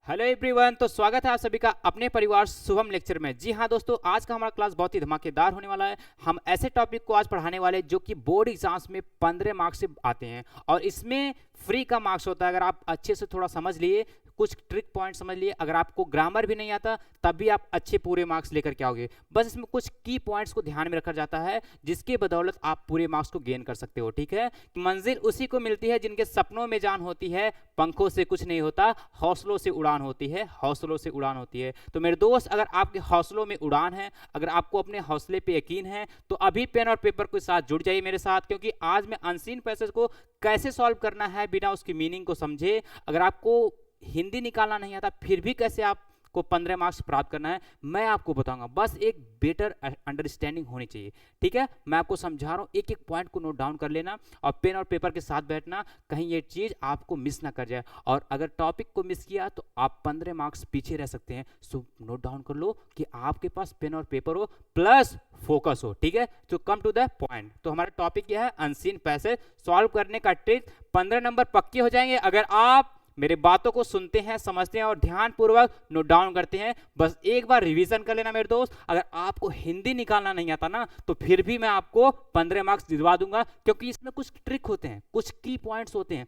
Hello everyone. तो स्वागत है आप सभी का अपने परिवार शुभम लेक्चर में। जी हाँ दोस्तों, आज का हमारा क्लास बहुत ही धमाकेदार होने वाला है। हम ऐसे टॉपिक को आज पढ़ाने वाले हैं जो कि बोर्ड एग्जाम्स में 15 मार्क्स से आते हैं और इसमें फ्री का मार्क्स होता है। अगर आप अच्छे से थोड़ा समझ लिए, कुछ ट्रिक पॉइंट समझ लिए, अगर आपको ग्रामर भी नहीं आता तब भी आप अच्छे पूरे मार्क्स लेकर के आओगे। बस इसमें कुछ की पॉइंट्स को ध्यान में रखा जाता है जिसके बदौलत आप पूरे मार्क्स को गेन कर सकते हो। ठीक है, मंजिल उसी को मिलती है जिनके सपनों में जान होती है, पंखों से कुछ नहीं होता, हौसलों से उड़ान होती है, हौसलों से उड़ान होती है। तो मेरे दोस्त, अगर आपके हौसलों में उड़ान है, अगर आपको अपने हौसले पे यकीन है, तो अभी पेन और पेपर के साथ जुड़ जाइए मेरे साथ, क्योंकि आज मैं अनसीन पैसेज को कैसे सॉल्व करना है बिना उसकी मीनिंग को समझे, अगर आपको हिंदी निकालना नहीं आता फिर भी कैसे आपको 15 मार्क्स प्राप्त करना है, मैं आपको बताऊंगा। बस एक बेटर अंडरस्टैंडिंग होनी चाहिए। ठीक है, मैं आपको समझा रहा हूँ, एक एक पॉइंट को नोट डाउन कर लेना और पेन और पेपर के साथ बैठना, कहीं ये चीज आपको मिस ना कर जाए। और अगर टॉपिक को मिस किया तो आप 15 मार्क्स पीछे रह सकते हैं। सो नोट डाउन कर लो कि आपके पास पेन और पेपर हो प्लस फोकस हो। ठीक है, तो कम टू द पॉइंट। तो हमारा टॉपिक यह है अनसीन पैसेज सॉल्व करने का ट्रिक। 15 नंबर पक्के हो जाएंगे अगर आप मेरे बातों को सुनते हैं, समझते हैं और ध्यानपूर्वक नोट डाउन करते हैं। बस एक बार रिवीजन कर लेना मेरे दोस्त। अगर आपको हिंदी निकालना नहीं आता ना तो फिर भी मैं आपको 15 मार्क्स दिलवा दूंगा, क्योंकि इसमें कुछ ट्रिक होते हैं, कुछ की पॉइंट्स होते हैं,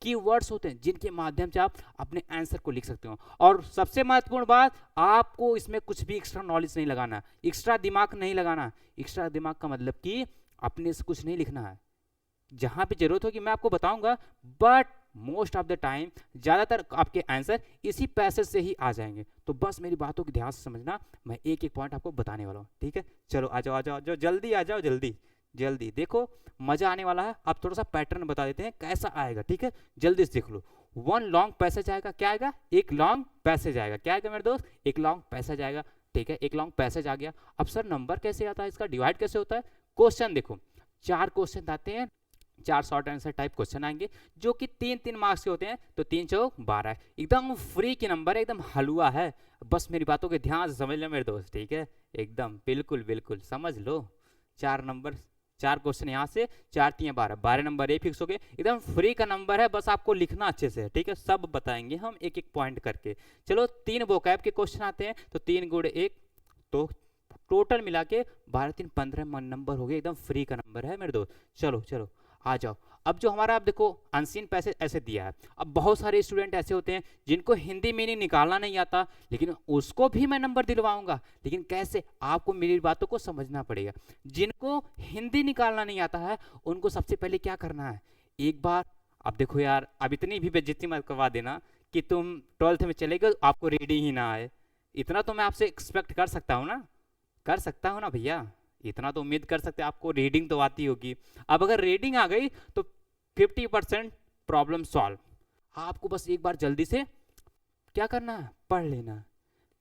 की वर्ड्स होते हैं जिनके माध्यम से आप अपने आंसर को लिख सकते हो। और सबसे महत्वपूर्ण बात, आपको इसमें कुछ भी एक्स्ट्रा नॉलेज नहीं लगाना, एक्स्ट्रा दिमाग नहीं लगाना। एक्स्ट्रा दिमाग का मतलब कि अपने से कुछ नहीं लिखना है, जहां पे जरूरत होगी मैं आपको बताऊंगा, but most of the time ज्यादातर आपके आंसर इसी पैसेज से ही आ जाएंगे। तो बस मेरी बातों को ध्यान से समझना, मैं एक एक पॉइंट आपको बताने वाला हूँ। ठीक है, चलो आ जाओ आ जाओ आ जाओ, जल्दी आ जाओ, जल्दी जल्दी देखो, मजा आने वाला है। अब थोड़ा सा पैटर्न बता देते हैं कैसा आएगा। ठीक है, जल्दी से देख लो। वन लॉन्ग पैसेज आएगा, क्या आएगा? एक लॉन्ग पैसेज आएगा। क्या आएगा मेरे दोस्त? एक लॉन्ग पैसेज आएगा। ठीक है, एक लॉन्ग पैसेज आ गया। अब सर नंबर कैसे आता है, इसका डिवाइड कैसे होता है? क्वेश्चन देखो, 4 क्वेश्चन आते हैं, 4 शॉर्ट आंसर टाइप क्वेश्चन आएंगे जो कि 3-3 मार्क्स के होते हैं। तो 3 चौक 12 है, एकदम फ्री के नंबर है, एकदम हलवा है। बस मेरी बातों के ध्यान से समझ लो मेरे दोस्त। ठीक है, एकदम बिल्कुल बिल्कुल समझ लो। 4 नंबर, 4 क्वेश्चन यहाँ से, 4 3 12, 12 नंबर ये फिक्स हो गए। एकदम फ्री का नंबर है, बस आपको लिखना अच्छे से। ठीक है, सब बताएंगे हम एक एक पॉइंट करके। चलो 3 वोकैब के क्वेश्चन आते हैं, तो 3 गुण 1, तो टोटल मिला के 12 3 15 नंबर हो गए, एकदम फ्री का नंबर है मेरे दोस्त। चलो चलो आ जाओ। अब जो हमारा, आप देखो अनसीन पैसेज ऐसे दिया है। अब बहुत सारे स्टूडेंट ऐसे होते हैं जिनको हिंदी मीनिंग निकालना नहीं आता, लेकिन उसको भी मैं नंबर दिलवाऊंगा। लेकिन कैसे? आपको मेरी बातों को समझना पड़ेगा। जिनको हिंदी निकालना नहीं आता है उनको सबसे पहले क्या करना है, एक बार, अब देखो यार, अब इतनी भी बेइज्जती मत करवा देना कि तुम 12th में चले गए आपको रीडिंग ही ना आए। इतना तो मैं आपसे एक्सपेक्ट कर सकता हूँ ना, कर सकता हूँ ना भैया, इतना तो उम्मीद कर सकते हैं आपको रीडिंग तो आती होगी। अब अगर रीडिंग आ गई तो 50% प्रॉब्लम सॉल्व। आपको बस एक बार जल्दी से क्या करना है, पढ़ लेना है।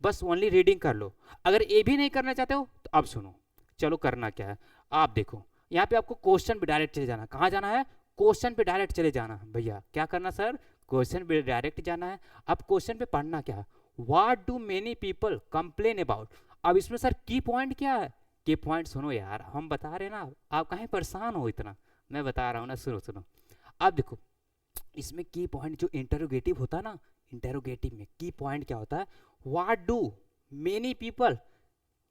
बस ओनली रीडिंग कर लो। अगर ये भी नहीं करना चाहते हो तो अब सुनो, चलो करना क्या है। आप देखो यहाँ पे आपको क्वेश्चन पे डायरेक्ट चले जाना। कहाँ जाना है? क्वेश्चन पे डायरेक्ट चले जाना। भैया क्या करना सर? क्वेश्चन पे डायरेक्ट जाना है। अब क्वेश्चन पे पढ़ना क्या है, what do many people complain about. अब इसमें सर की पॉइंट क्या है? की पॉइंट सुनो यार, हम बता रहे ना, आप कहीं परेशान हो इतना, मैं बता रहा हूँ ना, सुनो सुनो। अब देखो इसमें की पॉइंट जो इंटरोगेटिव होता है ना, इंटरोगेटिव में की पॉइंट क्या होता है, what do many people,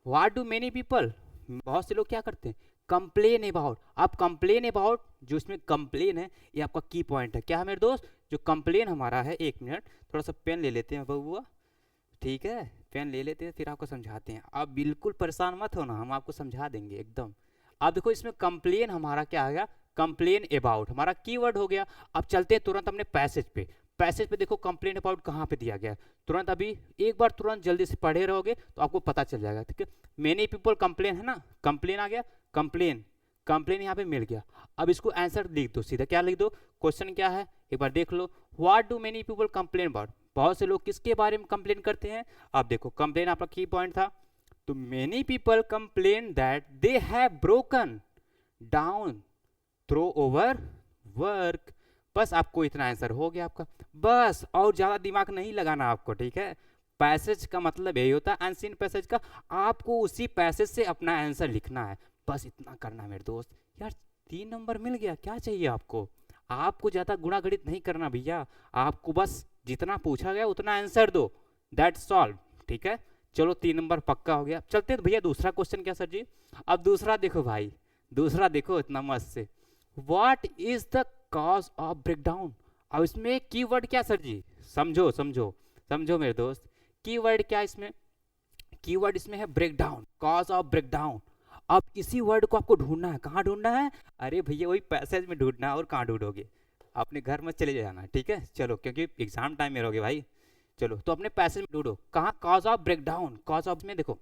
what do many people, बहुत से लोग क्या करते हैं, कंप्लेन अबाउट। आप कंप्लेन अबाउट, जो इसमें कंप्लेन है ये आपका की पॉइंट है। क्या है मेरे दोस्त? जो कंप्लेन हमारा है, एक मिनट थोड़ा सा पेन ले लेते हैं बबुआ। ठीक है, पेन ले लेते हैं फिर आपको समझाते हैं। आप बिल्कुल परेशान मत होना, हम आपको समझा देंगे एकदम। आप देखो इसमें कंप्लेन हमारा क्या आ गया, कंप्लेन अबाउट हमारा कीवर्ड हो गया। अब चलते हैं तुरंत अपने पैसेज पे। पैसेज पे देखो कंप्लेन अबाउट कहाँ पे दिया गया है, तुरंत अभी एक बार तुरंत जल्दी से पढ़े रहोगे तो आपको पता चल जाएगा। ठीक है, मेनी पीपल कंप्लेन है ना, कंप्लेन आ गया, कंप्लेन, कंप्लेन यहाँ पे मिल गया। अब इसको आंसर लिख दो, सीधा क्या लिख दो, क्वेश्चन क्या है एक बार देख लो, what do many people complain about. बहुत से लोग किसके बारे में कंप्लेन करते हैं? आप देखो कंप्लेन आपका की पॉइंट था, तो many people complain that they have broken down through over work. बस आपको इतना आंसर हो गया आपका, बस और ज्यादा दिमाग नहीं लगाना आपको। ठीक है, पैसेज का मतलब यही होता है अनसीन पैसेज का, आपको उसी पैसेज से अपना आंसर लिखना है, बस इतना करना है मेरे दोस्त। यार 3 नंबर मिल गया, क्या चाहिए आपको? आपको ज्यादा गुणा गणित नहीं करना भैया, आपको बस जितना पूछा गया उतना आंसर दो, दैट्स सॉल्व। ठीक है, चलो 3 नंबर पक्का हो गया। चलते हैं भैया दूसरा क्वेश्चन क्या सर जी। अब दूसरा देखो भाई, दूसरा देखो इतना मस्त से, what is the cause of breakdown. अब इसमें कीवर्ड क्या सर जी, समझो समझो समझो मेरे दोस्त, कीवर्ड क्या इसमें, कीवर्ड इसमें है ब्रेकडाउन, कॉज ऑफ ब्रेकडाउन। अब इसी वर्ड को आपको ढूंढना है, कहाँ ढूंढना है, अरे भैया वही पैसेज में ढूंढना है, और कहाँ ढूंढोगे, अपने घर में चले जाना। ठीक है, चलो क्योंकि एग्जाम टाइम में रहोगे भाई। चलो तो अपने पैसेज में ढूंढो, कहाँ, cause of breakdown, cause of में देखो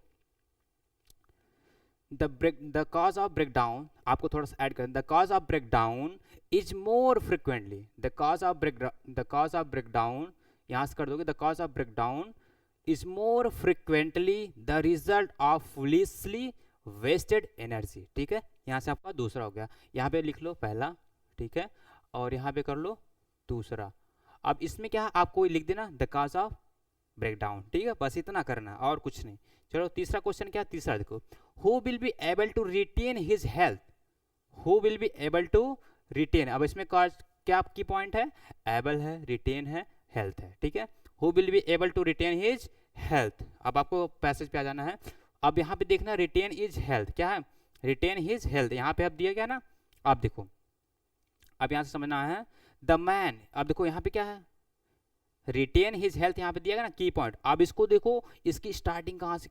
द कॉज ऑफ ब्रेकडाउन, आपको थोड़ा सा ऐड करें, the cause of breakdown is more frequently, the cause of breakdown, यहाँ से कर दोगे, the cause of breakdown is more frequently the result of foolishly wasted energy। ठीक है, यहाँ से आपका दूसरा हो गया, यहाँ पे लिख लो पहला, ठीक है, और यहाँ पे कर लो दूसरा। अब इसमें क्या है, आपको लिख देना द कॉज ऑफ ब्रेकडाउन। ठीक है, बस इतना करना और कुछ नहीं। चलो तीसरा क्वेश्चन क्या है, तीसरा देखो, who will be able to retain his health, who will be able to retain. अब इसमें क्या की पॉइंट है, एबल है, रिटेन है, हेल्थ है। ठीक है, who will be able to retain his health. अब आपको पैसेज पे आ जाना है, अब यहाँ पे देखना रिटेन इज हेल्थ, क्या है, रिटेन हिज हेल्थ, यहाँ पे अब दिया गया ना। अब देखो, अब यहाँ से समझना है द मैन, अब देखो यहाँ पे क्या है, रिटेन हिज हेल्थ, यहाँ पे दिया गया ना की पॉइंट। अब इसको देखो, इसकी स्टार्टिंग कहाँ से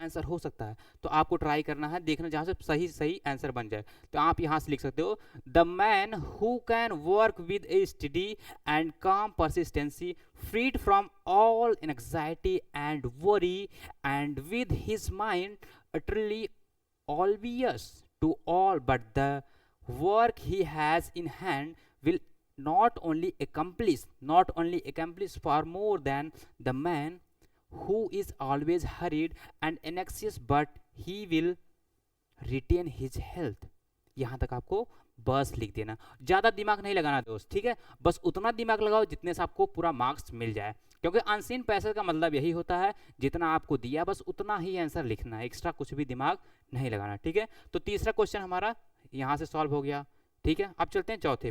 आंसर हो सकता है, तो आपको ट्राई करना है, देखना जहाँ से सही सही आंसर बन जाए। तो आप यहाँ से लिख सकते हो the man who can work with A study and काम persistency, freed from all anxiety and worry, and with his mind utterly oblivious to all but the work he has in hand, will not only accomplish far more than the man who is always hurried and anxious, but he will retain his health। यहाँ तक आपको बस लिख देना, ज़्यादा दिमाग नहीं लगाना दोस्त। ठीक है, बस उतना दिमाग लगाओ जितने से आपको पूरा मार्क्स मिल जाए, क्योंकि अनसीन पैसेज का मतलब यही होता है, जितना आपको दिया बस उतना ही आंसर लिखना है, एक्स्ट्रा कुछ भी दिमाग नहीं लगाना। ठीक है, तो तीसरा क्वेश्चन हमारा यहाँ से सॉल्व हो गया। ठीक है, अब चलते हैं चौथे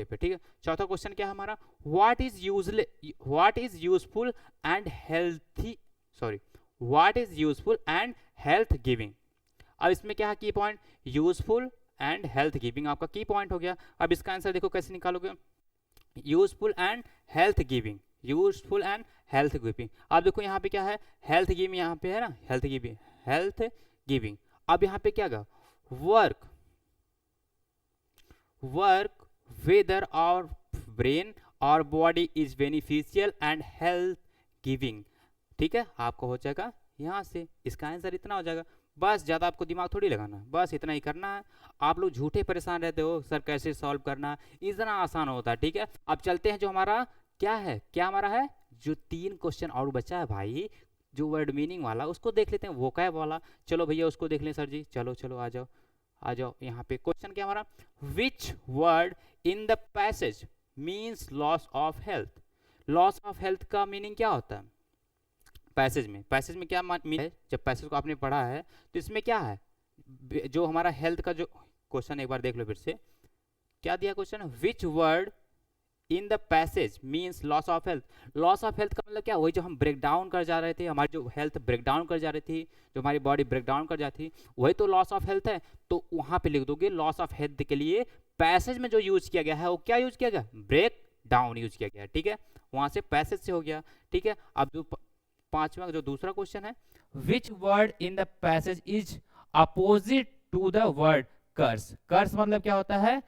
पे, ठीक है, चौथा क्वेश्चन क्या है हमारा, what is useful and health giving. अब इसमें क्या है की point, useful and health giving आपका की पॉइंट हो गया। अब इसका आंसर देखो कैसे निकालोगे, यूजफुल एंड हेल्थ गिविंग, अब देखो यहाँ पे क्या है, हेल्थ गिविंग, यहाँ पे है ना हेल्थ गिविंग। अब यहाँ पे क्या work whether our brain or body is beneficial and health giving। ठीक है, आपको हो जाएगा यहाँ से, इसका आंसर इतना हो जाएगा। बस ज़्यादा आपको दिमाग थोड़ी लगाना, बस इतना ही करना है। आप लोग झूठे परेशान रहते हो सर कैसे सॉल्व करना, इतना आसान होता है। ठीक है, अब चलते हैं जो हमारा क्या है, क्या हमारा है, जो 3 क्वेश्चन और बचा है भाई, जो वर्ड मीनिंग वाला उसको देख लेते हैं, वोकैब वाला। चलो भैया उसको देख लें सर जी, चलो चलो आ जाओ यहाँ पे। क्वेश्चन क्या हमारा, विच word in the passage means loss of health. Loss of health का मीनिंग क्या होता है पैसेज में क्या मीनिंग है, जब पैसेज को आपने पढ़ा है तो इसमें क्या है, जो हमारा हेल्थ का जो क्वेश्चन, एक बार देख लो फिर से, क्या दिया question, which word in the passage means loss of health. Loss of health का मतलब क्या, वही जो हम ब्रेक डाउन कर जा रहे थे, हमारी जो हेल्थ ब्रेक डाउन कर जा रही थी, जो हमारी बॉडी ब्रेक डाउन कर जाती थी, वही तो लॉस ऑफ हेल्थ है। तो वहां पे लिख दोगे लॉस ऑफ हेल्थ के लिए पैसेज में जो यूज किया गया है वो क्या यूज किया गया, ब्रेक डाउन यूज किया गया। ठीक है, वहां से पैसेज से हो गया। ठीक है, अब जो 5वां जो दूसरा क्वेश्चन है, which word in the passage is opposite to the word curse. Curse मतलब क्या होता है,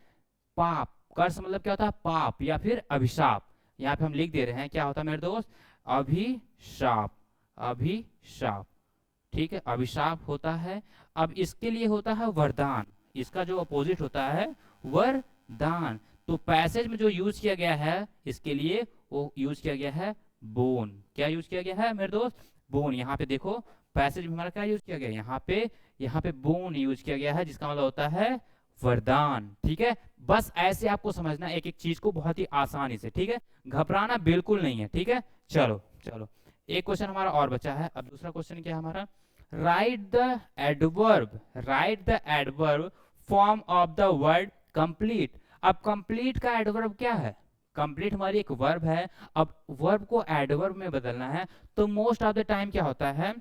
पाप। कर्स मतलब क्या होता है, पाप या फिर अभिशाप। यहाँ पे हम लिख दे रहे हैं क्या होता है मेरे दोस्त, अभिशाप। ठीक है, अभिशाप होता है। अब इसके लिए होता है वरदान, इसका जो अपोजिट होता है वरदान। तो पैसेज में जो यूज किया गया है इसके लिए, वो यूज किया गया है बोन। क्या यूज किया गया है मेरे दोस्त, बोन। यहाँ पे देखो पैसेज में हमारा क्या यूज किया गया, यहाँ पे बोन यूज किया गया है, जिसका मतलब होता है वरदान। ठीक है, बस ऐसे आपको समझना एक एक चीज को बहुत ही आसानी से। ठीक है, घबराना बिल्कुल नहीं है। ठीक है, चलो एक क्वेश्चन हमारा और बचा है। अब दूसरा क्वेश्चन क्या है हमारा, right the adverb form of the word complete. अब कंप्लीट का एडवर्ब क्या है? कंप्लीट हमारी एक वर्ब है। अब वर्ब को एडवर्ब में बदलना है तो मोस्ट ऑफ द टाइम क्या होता है,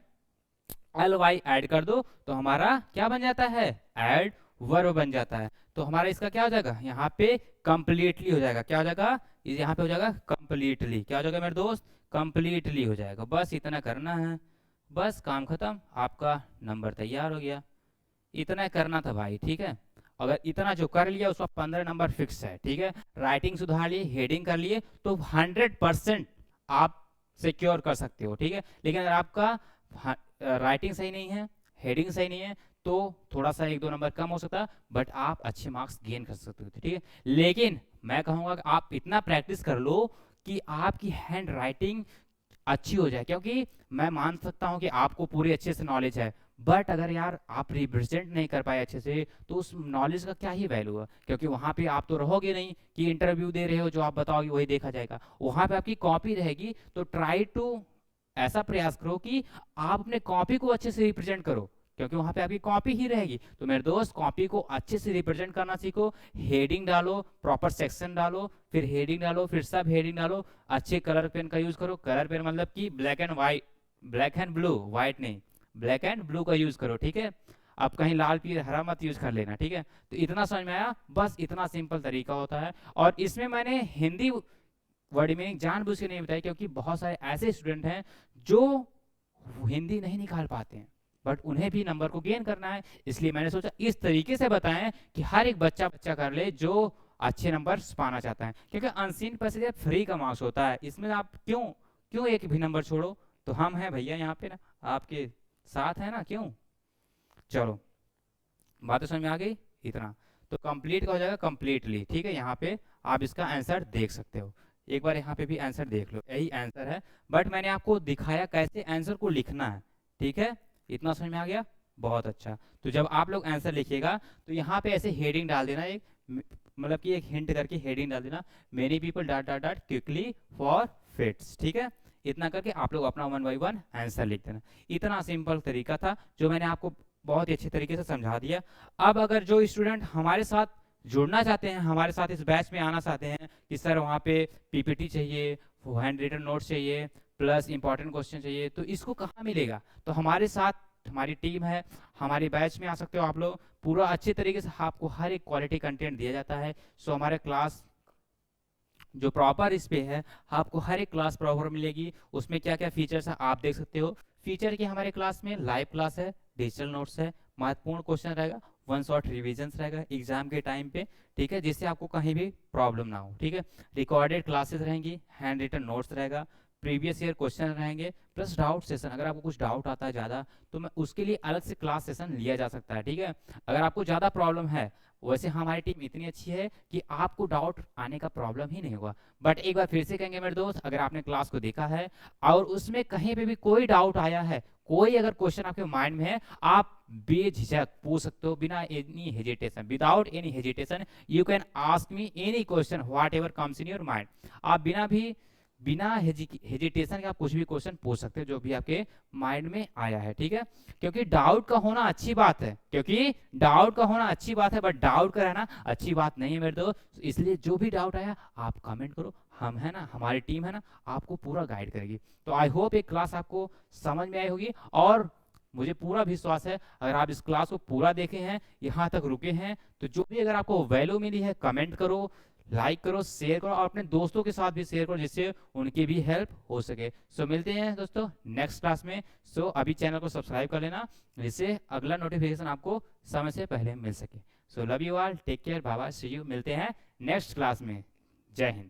ly ऐड कर दो तो हमारा क्या बन जाता है, एड वर्ब बन जाता है। तो हमारा इसका क्या हो जाएगा, यहाँ पे कंप्लीटली हो जाएगा। क्या हो जाएगा, यहाँ पे हो जाएगा कंप्लीटली। क्या हो जाएगा मेरे दोस्त, कंप्लीटली हो जाएगा। बस इतना करना है, बस काम खत्म, आपका नंबर तैयार हो गया। इतना करना था भाई, ठीक है। अगर इतना जो कर लिया उसका 15 नंबर फिक्स है, ठीक है। राइटिंग सुधार लिए, हेडिंग कर लिए तो 100% आप सिक्योर कर सकते हो, ठीक है। लेकिन अगर आपका राइटिंग सही नहीं है, हेडिंग सही नहीं है, तो थोड़ा सा 1-2 नंबर कम हो सकता है, बट आप अच्छे मार्क्स गेन कर सकते हो, ठीक है। लेकिन मैं कहूँगा कि आप इतना प्रैक्टिस कर लो कि आपकी हैंड राइटिंग अच्छी हो जाए। क्योंकि मैं मान सकता हूँ कि आपको पूरी अच्छे से नॉलेज है, बट अगर यार आप रिप्रेजेंट नहीं कर पाए अच्छे से तो उस नॉलेज का क्या ही वैल्यू है। क्योंकि वहाँ पे आप तो रहोगे नहीं कि इंटरव्यू दे रहे हो, जो आप बताओगे वही देखा जाएगा। वहाँ पे आपकी कॉपी रहेगी। तो ट्राई टू ऐसा प्रयास करो कि आप अपने कॉपी को अच्छे से रिप्रेजेंट करो, क्योंकि वहां पे आपकी कॉपी ही रहेगी। तो मेरे दोस्त कॉपी को अच्छे से रिप्रेजेंट करना सीखो। हेडिंग डालो, प्रॉपर सेक्शन डालो, फिर हेडिंग डालो, फिर सब हेडिंग डालो। अच्छे कलर पेन का यूज करो। कलर पेन मतलब कि black and white, black and blue, white नहीं, ब्लैक एंड ब्लू का यूज करो, ठीक है। आप कहीं लाल पीला हरा मत यूज कर लेना, ठीक है। तो इतना समझ में आया, बस इतना सिंपल तरीका होता है। और इसमें मैंने हिंदी वर्ड मीनिंग जानबूझ के नहीं बताई, क्योंकि बहुत सारे ऐसे स्टूडेंट हैं जो हिंदी नहीं निकाल पाते हैं, बट उन्हें भी नंबर को गेन करना है। इसलिए मैंने सोचा इस तरीके से बताएं कि हर एक बच्चा कर ले जो अच्छे नंबर पाना चाहता है। क्योंकि अनसीन पैसेंजर फ्री का मार्क्स होता है, इसमें आप क्यों क्यों एक भी नंबर छोड़ो। तो हम हैं भैया यहाँ पे ना, आपके साथ है ना, क्यों। चलो बात तो समझ में आ गई। इतना तो कंप्लीट का हो जाएगा कंप्लीटली, ठीक है। यहाँ पे आप इसका आंसर देख सकते हो। एक बार यहाँ पे भी आंसर देख लो, यही आंसर है, बट मैंने आपको दिखाया कैसे आंसर को लिखना है, ठीक है। इतना समझ में आ गया, बहुत अच्छा। तो जब आप लोग आंसर लिखिएगा तो यहाँ पे ऐसे हेडिंग डाल देना, एक मतलब कि एक हिंट करके हेडिंग डाल देना, many people dot dot dot quickly for fits, ठीक है। इतना करके आप लोग अपना 1 बाय 1 आंसर लिख देना। इतना सिंपल तरीका था जो मैंने आपको बहुत ही अच्छे तरीके से समझा दिया। अब अगर जो स्टूडेंट हमारे साथ जुड़ना चाहते हैं, हमारे साथ इस बैच में आना चाहते हैं कि सर वहाँ पे पीपीटी चाहिए, हैंड रिटन नोट्स चाहिए, प्लस इंपॉर्टेंट क्वेश्चन चाहिए, तो इसको कहाँ मिलेगा। तो हमारे साथ हमारी टीम है, हमारी बैच में आ सकते हो आप लोग। पूरा अच्छे तरीके से आपको हर एक क्वालिटी कंटेंट दिया जाता है। सो हमारे क्लास जो प्रॉपर इस पे है, आपको हर एक क्लास प्रॉपर मिलेगी। उसमें क्या क्या फीचर्स है आप देख सकते हो। फीचर की हमारे क्लास में लाइव क्लास है, डिजिटल नोट्स है, महत्वपूर्ण क्वेश्चन रहेगा, 1 शॉट रिविजन रहेगा एग्जाम के टाइम पे, ठीक है, जिससे आपको कहीं भी प्रॉब्लम ना हो, ठीक है। रिकॉर्डेड क्लासेस रहेंगी, हैंड रिटन नोट्स रहेगा, प्रीवियस ईयर क्वेश्चन रहेंगे, प्लस डाउट सेशन। अगर आपको कुछ डाउट आता है ज़्यादा तो मैं उसके लिए अलग से क्लास सेशन लिया जा सकता है, ठीक है। अगर आपको ज़्यादा प्रॉब्लम है, वैसे हमारी टीम इतनी अच्छी है कि आपको डाउट आने का प्रॉब्लम ही नहीं होगा। बट एक बार फिर से कहेंगे मेरे दोस्त, अगर आपने क्लास को देखा है और उसमें कहीं पे भी कोई डाउट आया है, कोई अगर क्वेश्चन आपके माइंड में है, आप बेझिझक पूछ सकते हो, बिना any hesitation, without any hesitation you can ask me any question what ever comes in your mind. आप बिना हेजिटेशन के आप कुछ भी क्वेश्चन पूछ सकते हो जो भी आपके माइंड में आया है, ठीक है। क्योंकि डाउट का होना अच्छी बात है, बट डाउट का रहना अच्छी बात नहीं है मेरे दोस्त। इसलिए जो भी डाउट आया आप कमेंट करो, हम है ना, हमारी टीम है ना, आपको पूरा गाइड करेगी। तो आई होप एक क्लास आपको समझ में आई होगी, और मुझे पूरा विश्वास है अगर आप इस क्लास को पूरा देखे हैं, यहाँ तक रुके हैं, तो जो भी अगर आपको वैल्यू मिली है कमेंट करो, लाइक करो, शेयर करो, और अपने दोस्तों के साथ भी शेयर करो जिससे उनकी भी हेल्प हो सके। सो मिलते हैं दोस्तों नेक्स्ट क्लास में। सो अभी चैनल को सब्सक्राइब कर लेना जिससे अगला नोटिफिकेशन आपको समय से पहले मिल सके। So love you all, take care, bye bye, see you. मिलते हैं नेक्स्ट क्लास में। जय हिंद।